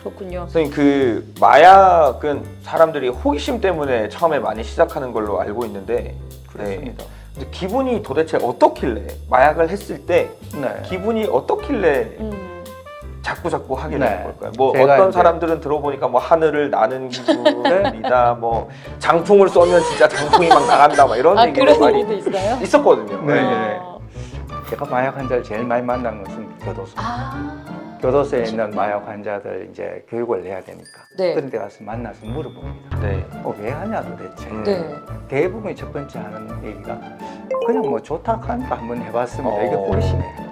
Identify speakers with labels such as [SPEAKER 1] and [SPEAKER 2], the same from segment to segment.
[SPEAKER 1] 그렇군요.
[SPEAKER 2] 선생님 그 마약은 사람들이 호기심 때문에 처음에 많이 시작하는 걸로 알고 있는데
[SPEAKER 3] 그렇습니다.
[SPEAKER 2] 근데 기분이 도대체 어떻길래 마약을 했을 때
[SPEAKER 3] 네.
[SPEAKER 2] 기분이 어떻길래 자꾸 하게 되는
[SPEAKER 3] 네.
[SPEAKER 2] 걸까요? 뭐
[SPEAKER 3] 제가
[SPEAKER 2] 어떤
[SPEAKER 3] 이제-
[SPEAKER 2] 사람들은 들어보니까 뭐 하늘을 나는 기분이다, 뭐 장풍을 쏘면 진짜 장풍이 막 나간다, 막 이런 얘기도
[SPEAKER 1] 그런
[SPEAKER 2] 많이
[SPEAKER 1] 얘기도 있어요?
[SPEAKER 2] 있었거든요.
[SPEAKER 3] 네.
[SPEAKER 1] 아.
[SPEAKER 3] 제가 마약 환자를 제일 많이 만난 것은 교도소.
[SPEAKER 1] 아.
[SPEAKER 3] 교도소에 있는 마약 환자들 이제 교육을 해야 되니까
[SPEAKER 1] 네.
[SPEAKER 3] 그런 데 가서 만나서 물어봅니다.
[SPEAKER 2] 네.
[SPEAKER 3] 왜 하냐 도대체.
[SPEAKER 1] 네.
[SPEAKER 3] 대부분이 첫 번째 하는 얘기가 그냥 뭐 좋다 하니까 한번 해봤습니다. 이게
[SPEAKER 2] 어.
[SPEAKER 3] 호기심이에요.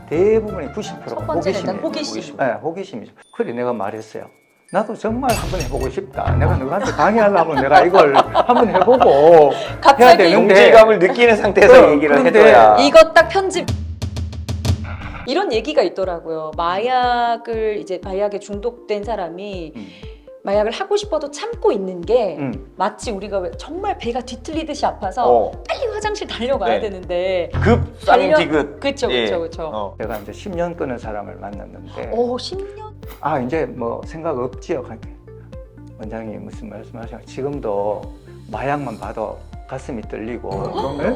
[SPEAKER 3] 대부분이 90%가
[SPEAKER 1] 첫 번째는 일단
[SPEAKER 3] 호기심이에요.
[SPEAKER 1] 호기심.
[SPEAKER 3] 네, 호기심이죠. 그래 내가 말했어요. 나도 정말 한번 해보고 싶다. 내가 너한테 강의하려면 내가 이걸 한번 해보고 해야
[SPEAKER 1] 갑자기
[SPEAKER 3] 되는데
[SPEAKER 2] 동질감을 느끼는 상태에서 얘기를
[SPEAKER 3] 그런데
[SPEAKER 2] 해줘야.
[SPEAKER 1] 이거 딱 편집. 이런 얘기가 있더라고요. 마약에 중독된 사람이 마약을 하고 싶어도 참고 있는 게 마치 우리가 왜 정말 배가 뒤틀리듯이 아파서 빨리 화장실 달려가야
[SPEAKER 2] 네.
[SPEAKER 1] 되는데
[SPEAKER 2] 급쌍디귿.
[SPEAKER 1] 그쵸.
[SPEAKER 2] 예.
[SPEAKER 3] 제가 이제 10년 끊은 사람을 만났는데
[SPEAKER 1] 오 10년?
[SPEAKER 3] 아 이제 뭐 생각 없지요. 원장님 무슨 말씀하시나 지금도 마약만 봐도 가슴이 떨리고 네?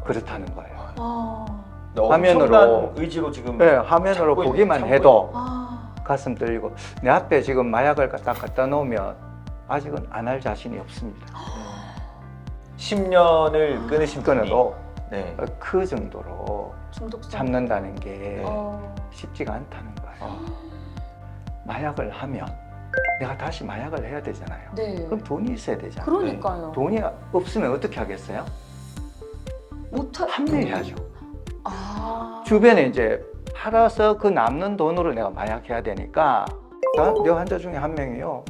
[SPEAKER 3] 그렇다는 거예요.
[SPEAKER 1] 아.
[SPEAKER 3] 화면으로-
[SPEAKER 2] 엄청난 의지로 지금
[SPEAKER 3] 네, 화면으로
[SPEAKER 2] 참고
[SPEAKER 3] 보기만
[SPEAKER 2] 참고
[SPEAKER 3] 해도
[SPEAKER 1] 아.
[SPEAKER 3] 가슴 떨리고 내 앞에 지금 마약을 갖다 놓으면 아직은 안 할 자신이 없습니다.
[SPEAKER 2] 10년을 끊으신 분이
[SPEAKER 3] 끊어도
[SPEAKER 2] 네.
[SPEAKER 3] 그 정도로
[SPEAKER 1] 중독성.
[SPEAKER 3] 참는다는 게
[SPEAKER 1] 어.
[SPEAKER 3] 쉽지가 않다는 거예요. 마약을 하면 내가 다시 마약을 해야 되잖아요.
[SPEAKER 1] 네.
[SPEAKER 3] 그럼 돈이 있어야 되잖아요.
[SPEAKER 1] 그러니까요.
[SPEAKER 3] 돈이 없으면 어떻게 하겠어요?
[SPEAKER 1] 못하.
[SPEAKER 3] 판매해야죠.
[SPEAKER 1] 아.
[SPEAKER 3] 주변에 이제 팔아서 그 남는 돈으로 내가 마약해야 되니까 내 환자 중에 한 명이요.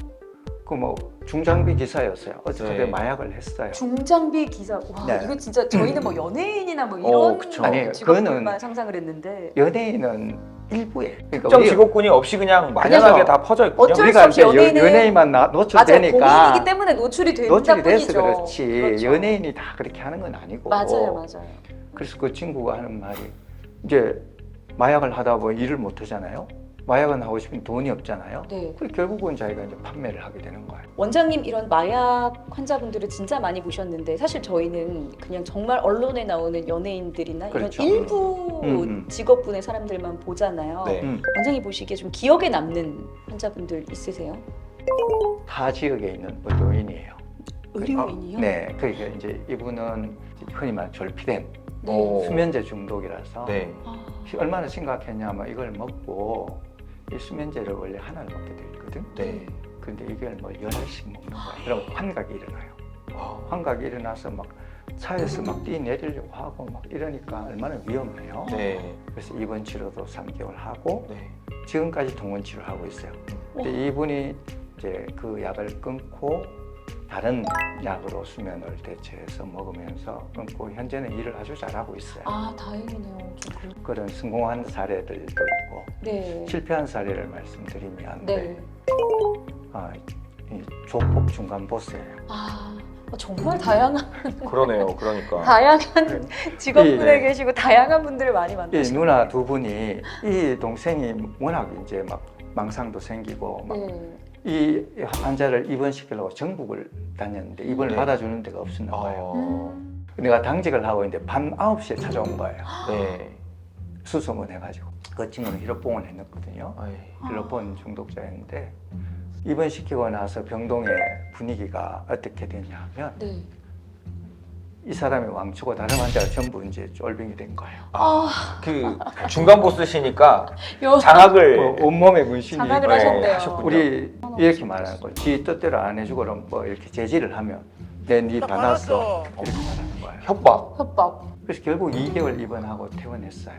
[SPEAKER 3] 그 뭐 중장비 기사였어요. 어쨌든
[SPEAKER 2] 네.
[SPEAKER 3] 마약을 했어요.
[SPEAKER 1] 중장비 기사. 와
[SPEAKER 3] 네.
[SPEAKER 1] 이거 진짜 저희는 뭐 연예인이나 뭐 이런
[SPEAKER 2] 그쵸.
[SPEAKER 3] 아니,
[SPEAKER 1] 직업들만
[SPEAKER 3] 그거는-
[SPEAKER 1] 상상을 했는데
[SPEAKER 3] 연예인은 일부에. 그러니까
[SPEAKER 2] 특정
[SPEAKER 3] 우리-
[SPEAKER 2] 직업군이 없이 그냥 만연하게 다 퍼져 있군요.
[SPEAKER 1] 어쩔 수
[SPEAKER 3] 우리가
[SPEAKER 1] 없이
[SPEAKER 3] 이제
[SPEAKER 1] 연예인은-
[SPEAKER 3] 연예인만
[SPEAKER 1] 맞아요.
[SPEAKER 3] 노출되니까
[SPEAKER 1] 공인이기 때문에 노출이 된다
[SPEAKER 3] 노출이 돼서
[SPEAKER 1] 뿐이죠.
[SPEAKER 3] 그렇지
[SPEAKER 1] 그렇죠.
[SPEAKER 3] 연예인이 다 그렇게 하는 건 아니고
[SPEAKER 1] 맞아요.
[SPEAKER 3] 그래서 그 친구가 하는 말이 이제 마약을 하다 보면 일을 못 하잖아요. 마약은 하고 싶으면 돈이 없잖아요.
[SPEAKER 1] 네.
[SPEAKER 3] 그래서 결국은 자기가 이제 판매를 하게 되는 거예요.
[SPEAKER 1] 원장님 이런 마약 환자분들을 진짜 많이 보셨는데 사실 저희는 그냥 정말 언론에 나오는 연예인들이나
[SPEAKER 3] 그렇죠.
[SPEAKER 1] 이런 일부 직업군의 사람들만 보잖아요.
[SPEAKER 2] 네.
[SPEAKER 1] 원장님 보시기에 좀 기억에 남는 환자분들 있으세요?
[SPEAKER 3] 타 지역에 있는 의료인이에요.
[SPEAKER 1] 의료인이요?
[SPEAKER 3] 네, 그러니까 이제 이분은 흔히 말하는 졸피뎀
[SPEAKER 2] 오.
[SPEAKER 3] 수면제 중독이라서
[SPEAKER 2] 네.
[SPEAKER 1] 아,
[SPEAKER 3] 얼마나 심각했냐면 이걸 먹고 이 수면제를 원래 하나를 먹게 돼 있거든.
[SPEAKER 2] 네.
[SPEAKER 3] 근데 이걸 뭐 10알씩 먹는 거야. 그럼 환각이 일어나요. 환각이 일어나서 막 차에서 막 뛰내리려고 하고 막 이러니까 얼마나 위험해요.
[SPEAKER 2] 네.
[SPEAKER 3] 그래서 입원 치료도 3개월 하고
[SPEAKER 2] 네.
[SPEAKER 3] 지금까지 동원 치료를 하고 있어요. 근데 이분이 이제 그 약을 끊고 다른 약으로 수면을 대체해서 먹으면서 끊고 현재는 일을 아주 잘하고 있어요.
[SPEAKER 1] 아 다행이네요.
[SPEAKER 3] 그런 성공한 사례들도 있고
[SPEAKER 1] 네.
[SPEAKER 3] 실패한 사례를 말씀드리면
[SPEAKER 1] 네.
[SPEAKER 3] 이 조폭 중간 보스예요.
[SPEAKER 1] 아 정말 다양한
[SPEAKER 2] 그러네요. 그러니까.
[SPEAKER 1] 다양한 직업군에
[SPEAKER 3] 예.
[SPEAKER 1] 계시고 다양한 분들을 많이
[SPEAKER 3] 이
[SPEAKER 1] 만나시고.
[SPEAKER 3] 누나 두 분이 이 동생이 워낙 이제 막 망상도 생기고 막
[SPEAKER 1] 네.
[SPEAKER 3] 이 환자를 입원시키려고 전국을 다녔는데 입원을
[SPEAKER 2] 네.
[SPEAKER 3] 받아주는 데가 없었나 봐요.
[SPEAKER 1] 음.
[SPEAKER 3] 내가 당직을 하고 있는데 밤 9시에 찾아온 거예요.
[SPEAKER 2] 네.
[SPEAKER 3] 수소문 해가지고 그 친구는 히로뽕을 했거든요.
[SPEAKER 2] 아이.
[SPEAKER 3] 히로폰 중독자였는데 입원시키고 나서 병동의 분위기가 어떻게 됐냐 하면
[SPEAKER 1] 네.
[SPEAKER 3] 이 사람이 왕초고 다른 환자가 전부 이제 쫄병이 된 거예요.
[SPEAKER 2] 그 중간 보스시니까
[SPEAKER 1] 요
[SPEAKER 2] 장악을
[SPEAKER 3] 온몸에 문신이
[SPEAKER 1] 장악을
[SPEAKER 2] 네,
[SPEAKER 1] 하셨대요.
[SPEAKER 2] 하셨군요.
[SPEAKER 3] 우리 이렇게 말하는 거예요. 지 뜻대로 안 해주고 그럼 뭐 이렇게 제지를 하면 네 받았어 이렇게 말하는 거예요.
[SPEAKER 2] 협박.
[SPEAKER 1] 협박.
[SPEAKER 3] 그래서 결국 2개월 입원하고 퇴원했어요.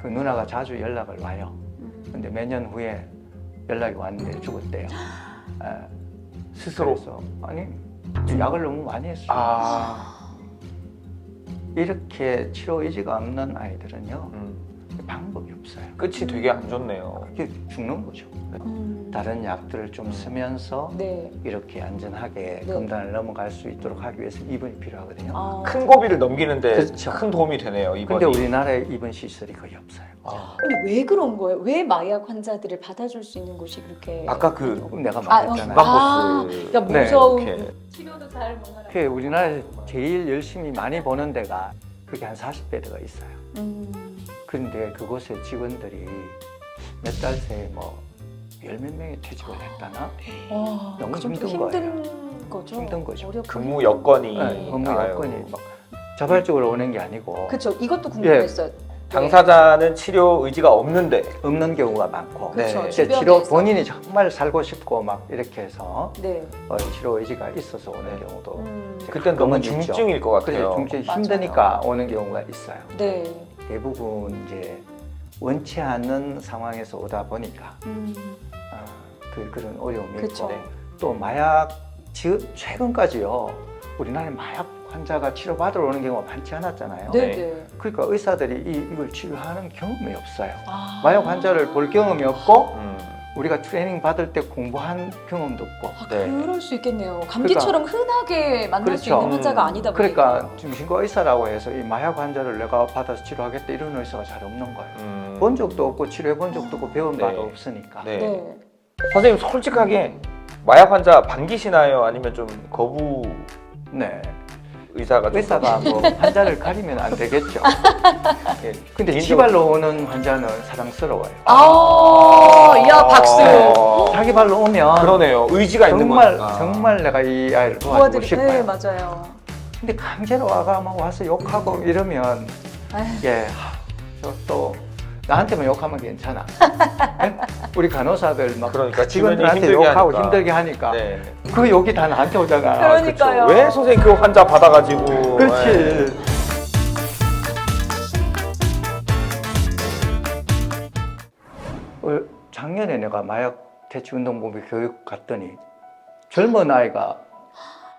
[SPEAKER 3] 그 누나가 자주 연락을 와요. 근데 몇 년 후에 연락이 왔는데 죽었대요.
[SPEAKER 2] 스스로.
[SPEAKER 3] 그래서 아니 약을 너무 많이 했어요.
[SPEAKER 2] 아.
[SPEAKER 3] 이렇게 치료 의지가 없는 아이들은요 방법이 없어요.
[SPEAKER 2] 끝이 되게 안 좋네요.
[SPEAKER 3] 그게 죽는 거죠. 다른 약들을 좀 쓰면서
[SPEAKER 1] 네.
[SPEAKER 3] 이렇게 안전하게
[SPEAKER 1] 네.
[SPEAKER 3] 검단을 넘어갈 수 있도록 하기 위해서 입원이 필요하거든요.
[SPEAKER 1] 아.
[SPEAKER 2] 큰 고비를 넘기는데
[SPEAKER 3] 그렇죠.
[SPEAKER 2] 큰 도움이 되네요.
[SPEAKER 3] 근데
[SPEAKER 2] 이번이.
[SPEAKER 3] 우리나라에 입원 시설이 거의 없어요.
[SPEAKER 1] 근데 왜 그런 거예요? 왜 마약 환자들을 받아줄 수 있는 곳이 그렇게
[SPEAKER 2] 아까 그
[SPEAKER 3] 그럼 내가
[SPEAKER 1] 아,
[SPEAKER 3] 말했잖아요.
[SPEAKER 2] 방버스.
[SPEAKER 1] 그러니까
[SPEAKER 3] 네,
[SPEAKER 1] 무서운
[SPEAKER 2] 이렇게.
[SPEAKER 1] 치료도 잘 못하라.
[SPEAKER 3] 그 우리나라에서 제일 열심히 많이 보는 데가 그게 한 40배대가 있어요. 그런데 그곳에 직원들이 몇 달 새에 뭐 열 몇 명이 퇴직을 했다나
[SPEAKER 1] 와,
[SPEAKER 3] 너무
[SPEAKER 1] 그 정도
[SPEAKER 3] 힘든
[SPEAKER 1] 힘든 거죠.
[SPEAKER 3] 힘든 거죠.
[SPEAKER 1] 어렵고
[SPEAKER 2] 근무 여건이
[SPEAKER 3] 네, 업무
[SPEAKER 2] 아유.
[SPEAKER 3] 여건이 막 자발적으로 오는 게 아니고
[SPEAKER 1] 그렇죠. 이것도 궁금했어요.
[SPEAKER 2] 당사자는 치료 의지가 없는데
[SPEAKER 3] 없는 경우가 많고
[SPEAKER 1] 그렇죠.
[SPEAKER 2] 네.
[SPEAKER 3] 이제 치료
[SPEAKER 1] 주변에서.
[SPEAKER 3] 본인이 정말 살고 싶고 막 이렇게 해서
[SPEAKER 1] 네.
[SPEAKER 3] 치료 의지가 있어서 오는 경우도 이제
[SPEAKER 2] 그땐 너무
[SPEAKER 3] 가끔은 있죠.
[SPEAKER 2] 중증일 것 같아요.
[SPEAKER 3] 그래서 중증이
[SPEAKER 1] 맞아요.
[SPEAKER 3] 힘드니까 오는 경우가 있어요.
[SPEAKER 1] 네.
[SPEAKER 3] 대부분 이제 원치 않는 상황에서 오다 보니까 그런 어려움이
[SPEAKER 1] 그렇죠.
[SPEAKER 3] 있고 또 마약 최근까지요 우리나라에 마약 환자가 치료받으러 오는 경우가 많지 않았잖아요.
[SPEAKER 1] 네,
[SPEAKER 2] 네.
[SPEAKER 1] 네.
[SPEAKER 3] 그러니까 의사들이 이걸 치료하는 경험이 없어요.
[SPEAKER 1] 아.
[SPEAKER 3] 마약 환자를 볼 경험이 없고
[SPEAKER 2] 음.
[SPEAKER 3] 우리가 트레이닝 받을 때 공부한 경험도 없고
[SPEAKER 1] 아,
[SPEAKER 2] 네.
[SPEAKER 1] 그럴 수 있겠네요. 감기처럼 흔하게 만날 수
[SPEAKER 3] 그렇죠.
[SPEAKER 1] 있는 환자가 아니다 보니까.
[SPEAKER 3] 그러니까 중심과 의사라고 해서 이 마약 환자를 내가 받아서 치료하겠다 이런 의사가 잘 없는 거예요. 본 적도 없고 치료해 본 적도 없고 배운
[SPEAKER 2] 네.
[SPEAKER 3] 바도 없으니까.
[SPEAKER 2] 네.
[SPEAKER 1] 네.
[SPEAKER 2] 선생님 솔직하게 마약 환자 반기시나요? 아니면 좀 거부
[SPEAKER 3] 네.
[SPEAKER 2] 의사가 좀
[SPEAKER 3] 의사가 뭐 환자를 가리면 안 되겠죠.
[SPEAKER 2] 예.
[SPEAKER 3] 근데
[SPEAKER 2] 개인적으로-
[SPEAKER 3] 지발로 오는 환자는 사랑스러워요.
[SPEAKER 1] 아, 야 박수.
[SPEAKER 3] 자기 발로 오면
[SPEAKER 2] 그러네요. 의지가 있는
[SPEAKER 3] 정말
[SPEAKER 2] 거니까.
[SPEAKER 3] 정말 내가 이 아이를 도와주고
[SPEAKER 1] 도와드리.
[SPEAKER 3] 싶어요.
[SPEAKER 1] 네, 맞아요.
[SPEAKER 3] 근데 강제로 와서 욕하고 이러면
[SPEAKER 1] 아휴.
[SPEAKER 3] 예, 저 또 나한테만 욕하면 괜찮아. 예? 우리 간호사들 막
[SPEAKER 2] 그러니까
[SPEAKER 3] 직원들한테
[SPEAKER 2] 힘들게
[SPEAKER 3] 욕하고
[SPEAKER 2] 하니까.
[SPEAKER 3] 힘들게 하니까
[SPEAKER 2] 네.
[SPEAKER 3] 그 욕이 다 나한테 오잖아.
[SPEAKER 1] 그러니까요.
[SPEAKER 2] 왜 선생님 그 환자 받아가지고
[SPEAKER 3] 그렇지.
[SPEAKER 2] 네.
[SPEAKER 3] 작년에 내가 마약 퇴치 운동본부 교육 갔더니 젊은 아이가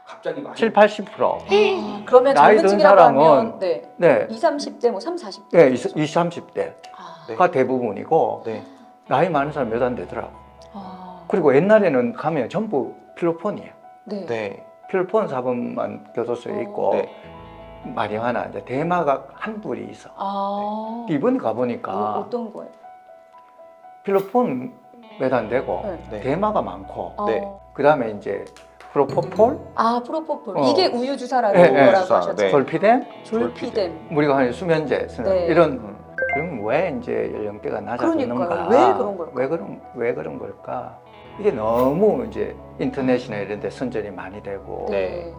[SPEAKER 2] 갑자기 많이
[SPEAKER 3] 7, 80%.
[SPEAKER 1] 그러면
[SPEAKER 3] 나이
[SPEAKER 1] 젊은
[SPEAKER 3] 든
[SPEAKER 1] 층이라고
[SPEAKER 3] 사람은
[SPEAKER 1] 하면 네.
[SPEAKER 3] 네.
[SPEAKER 1] 20, 30대 뭐 30, 40대.
[SPEAKER 3] 네, 20, 30대가
[SPEAKER 1] 아.
[SPEAKER 2] 네.
[SPEAKER 3] 대부분이고
[SPEAKER 2] 네.
[SPEAKER 3] 나이 많은 사람 몇 안 되더라고.
[SPEAKER 1] 아.
[SPEAKER 3] 그리고 옛날에는 가면 전부 필로폰이에요.
[SPEAKER 1] 네.
[SPEAKER 2] 네.
[SPEAKER 3] 필로폰 사범만 교도소에 있고
[SPEAKER 2] 네.
[SPEAKER 3] 마리화나 이제 대마가 한둘이 있어.
[SPEAKER 1] 아.
[SPEAKER 3] 이번에 가보니까
[SPEAKER 1] 어떤 거예요?
[SPEAKER 3] 필로폰 몇 안 되고
[SPEAKER 1] 네.
[SPEAKER 2] 네.
[SPEAKER 3] 대마가 많고
[SPEAKER 1] 아.
[SPEAKER 2] 네.
[SPEAKER 3] 그 다음에 이제 프로포폴,
[SPEAKER 1] 아, 프로포폴.
[SPEAKER 3] 어.
[SPEAKER 1] 이게 우유 주사라고
[SPEAKER 3] 네, 네,
[SPEAKER 1] 뭐라고
[SPEAKER 2] 주사.
[SPEAKER 1] 하셨죠?
[SPEAKER 2] 네.
[SPEAKER 3] 졸피뎀,
[SPEAKER 1] 졸피뎀.
[SPEAKER 3] 우리가 하는 수면제 쓰는
[SPEAKER 1] 네.
[SPEAKER 3] 이런 그럼 왜 이제 연령대가 낮아졌는가?
[SPEAKER 1] 그러니까요. 왜 그런 걸까요?
[SPEAKER 3] 왜 그런 걸까? 이게 너무 이제 인터넷이나 이런 데 선전이 많이 되고
[SPEAKER 2] 네.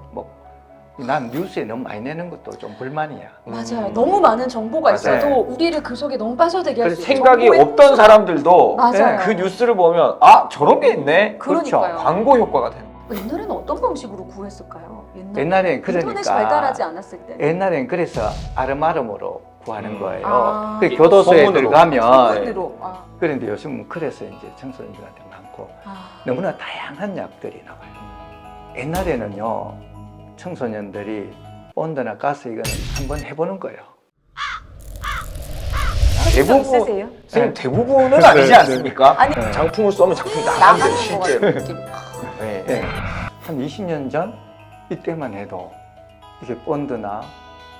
[SPEAKER 3] 난 뉴스에 너무 많이 내는 것도 좀 불만이야.
[SPEAKER 1] 맞아요. 너무 많은 정보가
[SPEAKER 3] 맞아요.
[SPEAKER 1] 있어도 우리를 그 속에 너무 빠져들게 할
[SPEAKER 2] 그래서
[SPEAKER 1] 수 있는
[SPEAKER 2] 생각이
[SPEAKER 1] 정보의
[SPEAKER 2] 없던
[SPEAKER 1] 풍선.
[SPEAKER 2] 사람들도
[SPEAKER 1] 맞아요.
[SPEAKER 2] 그 뉴스를 보면 아 저런 게 있네.
[SPEAKER 1] 그러니까요.
[SPEAKER 2] 광고 효과가 되는.
[SPEAKER 1] 옛날에는 어떤 방식으로 구했을까요?
[SPEAKER 3] 옛날엔
[SPEAKER 1] 인터넷이
[SPEAKER 3] 그러니까
[SPEAKER 1] 발달하지 않았을 때.
[SPEAKER 3] 옛날엔 그래서 아름아름으로 구하는 거예요.
[SPEAKER 1] 아.
[SPEAKER 3] 그 교도소에
[SPEAKER 2] 소문으로.
[SPEAKER 3] 들어가면
[SPEAKER 1] 소문으로.
[SPEAKER 3] 그런데 요즘은 그래서 이제 청소년들한테 많고 너무나 다양한 약들이 나와요. 옛날에는요 청소년들이 온도나 가스 이거는 한번 해보는 거예요.
[SPEAKER 1] 대부분 있으세요?
[SPEAKER 2] 선생님
[SPEAKER 3] 네.
[SPEAKER 2] 대부분은 아니지
[SPEAKER 3] 네.
[SPEAKER 2] 않습니까?
[SPEAKER 1] 아니
[SPEAKER 2] 장풍을 쏘면 장풍이 나가는데
[SPEAKER 1] 나가는 거
[SPEAKER 2] 실제로.
[SPEAKER 1] 같은 느낌.
[SPEAKER 2] 네.
[SPEAKER 3] 네. 한 20년 전 이때만 해도 이게 본드나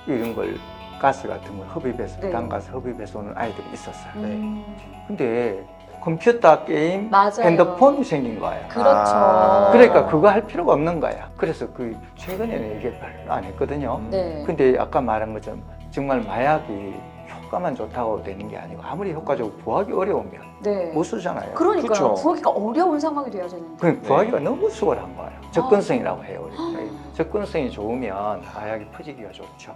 [SPEAKER 3] 이런 걸 가스 같은 걸 흡입해서
[SPEAKER 1] 네.
[SPEAKER 3] 부탄가스 흡입해서 오는 아이들이 있었어요.
[SPEAKER 1] 네.
[SPEAKER 3] 근데 컴퓨터 게임,
[SPEAKER 1] 맞아요.
[SPEAKER 3] 핸드폰이 생긴 거예요.
[SPEAKER 1] 그렇죠.
[SPEAKER 2] 아.
[SPEAKER 3] 그러니까 그거 할 필요가 없는 거야. 그래서 그 최근에는 이게 별로 안 했거든요.
[SPEAKER 1] 네.
[SPEAKER 3] 근데 아까 말한 것처럼 정말 마약이 효과만 좋다고 되는 게 아니고 아무리 효과적으로 구하기 어려우면
[SPEAKER 1] 네.
[SPEAKER 3] 못 쓰잖아요.
[SPEAKER 1] 그러니까요.
[SPEAKER 2] 그쵸.
[SPEAKER 1] 구하기가 어려운 상황이 되어지는데.
[SPEAKER 3] 그 구하기가 너무 수월한 거예요. 접근성이라고 해요. 우리. 접근성이 좋으면 마약이 퍼지기가 좋죠.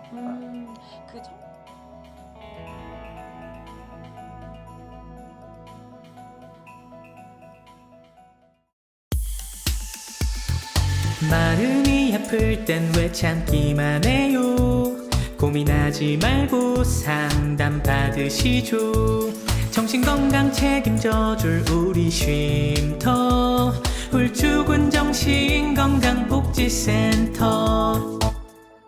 [SPEAKER 1] 그죠.
[SPEAKER 4] 마음이 아플 땐 왜 참기만 해요. 고민하지 말고 상담 받으시죠. 정신건강 책임져줄 우리 쉼터 훌쭉은 정신건강복지센터.